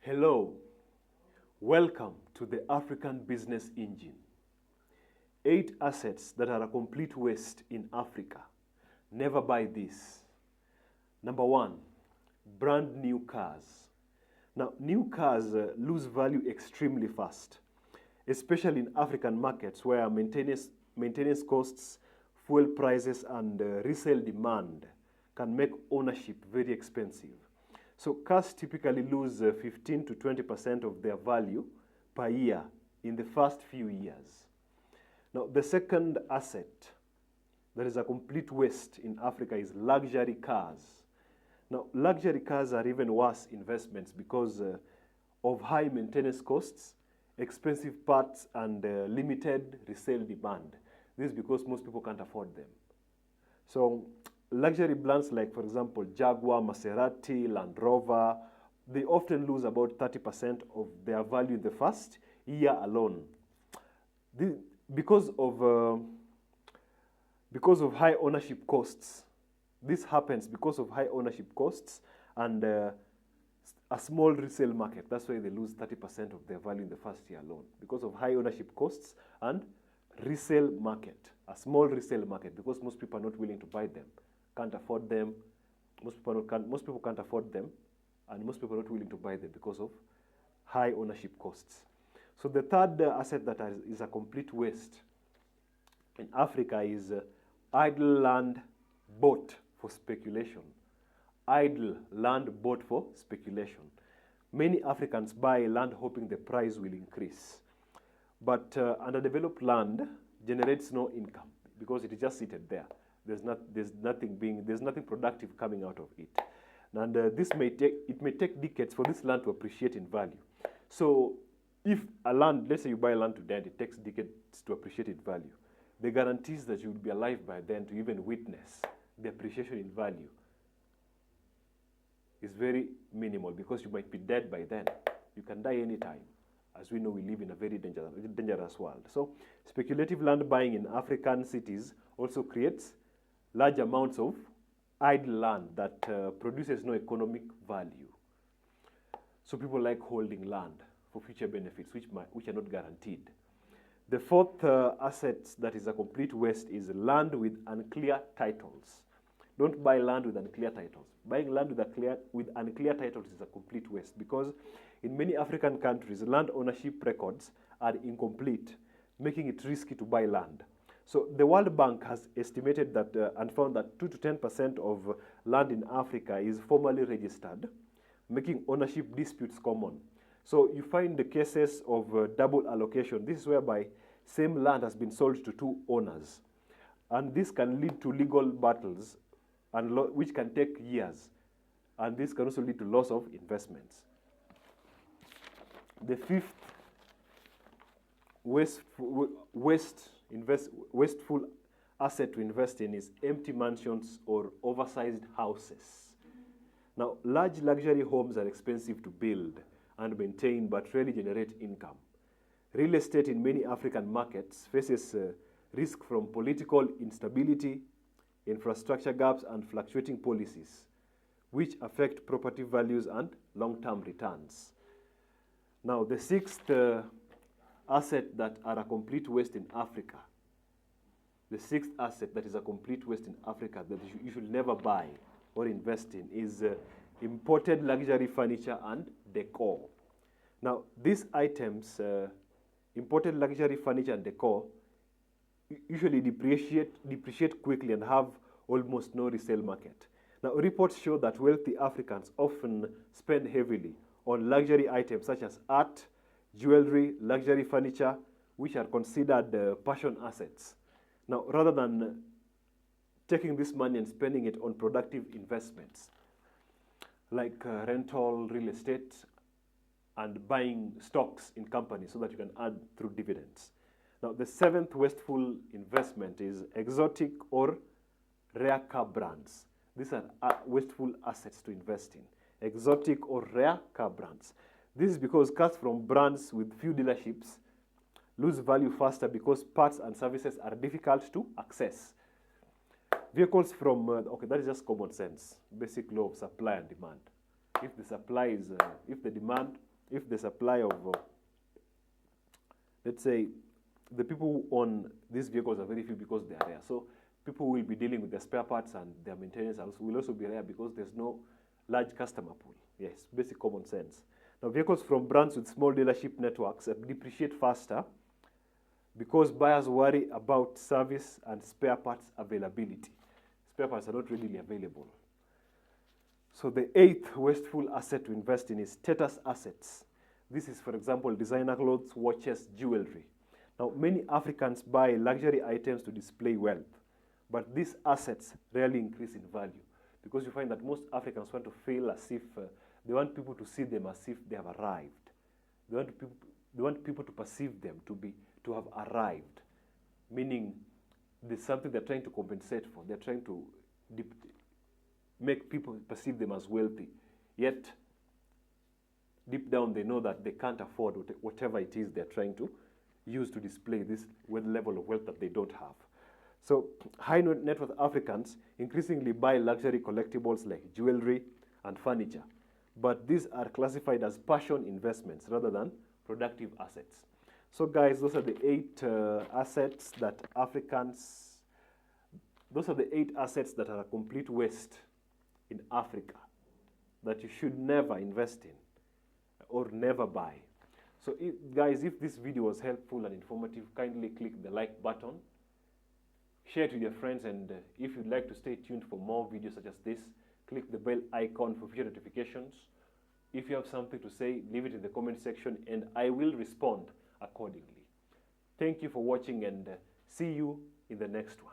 Hello, welcome to the African Business Engine. 8 assets that are a complete waste in Africa. Never buy this. Number 1, brand new cars. Now, new cars lose value extremely fast, especially in African markets where maintenance costs, fuel prices, and resale demand can make ownership very expensive. So cars typically lose 15 to 20% of their value per year in the first few years. Now, the second asset that is a complete waste in Africa is luxury cars. Now, luxury cars are even worse investments because of high maintenance costs, expensive parts, and limited resale demand. This is because most people can't afford them. So luxury brands like, for example, Jaguar, Maserati, Land Rover, they often lose about 30% of their value in the first year alone. Because of high ownership costs. This happens because of high ownership costs and a small resale market. That's why they lose 30% of their value in the first year alone. Because of high ownership costs and resale market, a small resale market, because most people are not willing to buy them, can't afford them. Most people can't afford them, and most people are not willing to buy them because of high ownership costs. So the third asset that is a complete waste in Africa is idle land bought for speculation. Idle land bought for speculation. Many Africans buy land hoping the price will increase. But underdeveloped land generates no income because it is just seated there. There's nothing productive coming out of it. And it may take decades for this land to appreciate in value. So if a land, let's say you buy land today and it takes decades to appreciate in value, the guarantees that you will be alive by then to even witness the appreciation in value is very minimal because you might be dead by then. You can die anytime. As we know, we live in a very dangerous world. So speculative land buying in African cities also creates large amounts of idle land that produces no economic value. So people like holding land for future benefits, which are not guaranteed. The fourth asset that is a complete waste is land with unclear titles. Don't buy land with unclear titles. Buying land with unclear titles is a complete waste because in many African countries, land ownership records are incomplete, making it risky to buy land. So the World Bank has estimated that and found that 2 to 10% of land in Africa is formally registered, making ownership disputes common. So you find the cases of double allocation. This is whereby same land has been sold to 2 owners. And this can lead to legal battles, and which can take years. And this can also lead to loss of investments. The fifth wasteful asset to invest in is empty mansions or oversized houses. Now, large luxury homes are expensive to build and maintain, but rarely generate income. Real estate in many African markets faces risk from political instability, infrastructure gaps, and fluctuating policies, which affect property values and long-term returns. Now, the sixth asset that are a complete waste in Africa, the sixth asset that is a complete waste in Africa that you should never buy or invest in is imported luxury furniture and decor. Now, these items, imported luxury furniture and decor, usually depreciate quickly and have almost no resale market. Now, reports show that wealthy Africans often spend heavily on luxury items such as art, jewelry, luxury furniture, which are considered passion assets. Now, rather than taking this money and spending it on productive investments, like rental, real estate, and buying stocks in companies so that you can add through dividends. Now, the seventh wasteful investment is exotic or rare car brands. These are wasteful assets to invest in. Exotic or rare car brands. This is because cars from brands with few dealerships lose value faster because parts and services are difficult to access. Vehicles from, okay, that is just common sense, basic law of supply and demand. If the demand if the supply of, let's say, the people who own these vehicles are very few because they are rare. So people will be dealing with the spare parts and their maintenance will also be rare because there's no large customer pool. Yes, basic common sense. Now, vehicles from brands with small dealership networks depreciate faster because buyers worry about service and spare parts availability. Spare parts are not readily available. So the 8th wasteful asset to invest in is status assets. This is, for example, designer clothes, watches, jewelry. Now, many Africans buy luxury items to display wealth, but these assets rarely increase in value because you find that most Africans want to feel as if they want people to see them as if they have arrived. They want people to perceive them to have arrived, meaning there's something they're trying to compensate for. They're trying to make people perceive them as wealthy, yet deep down they know that they can't afford whatever it is they're trying to use to display this level of wealth that they don't have. So high net worth Africans increasingly buy luxury collectibles like jewelry and furniture, but these are classified as passion investments rather than productive assets. So guys, those are the 8 assets that are a complete waste in Africa that you should never invest in or never buy. So guys, if this video was helpful and informative, kindly click the like button, share it with your friends, and if you'd like to stay tuned for more videos such as this, click the bell icon for future notifications. If you have something to say, leave it in the comment section and I will respond accordingly. Thank you for watching and see you in the next one.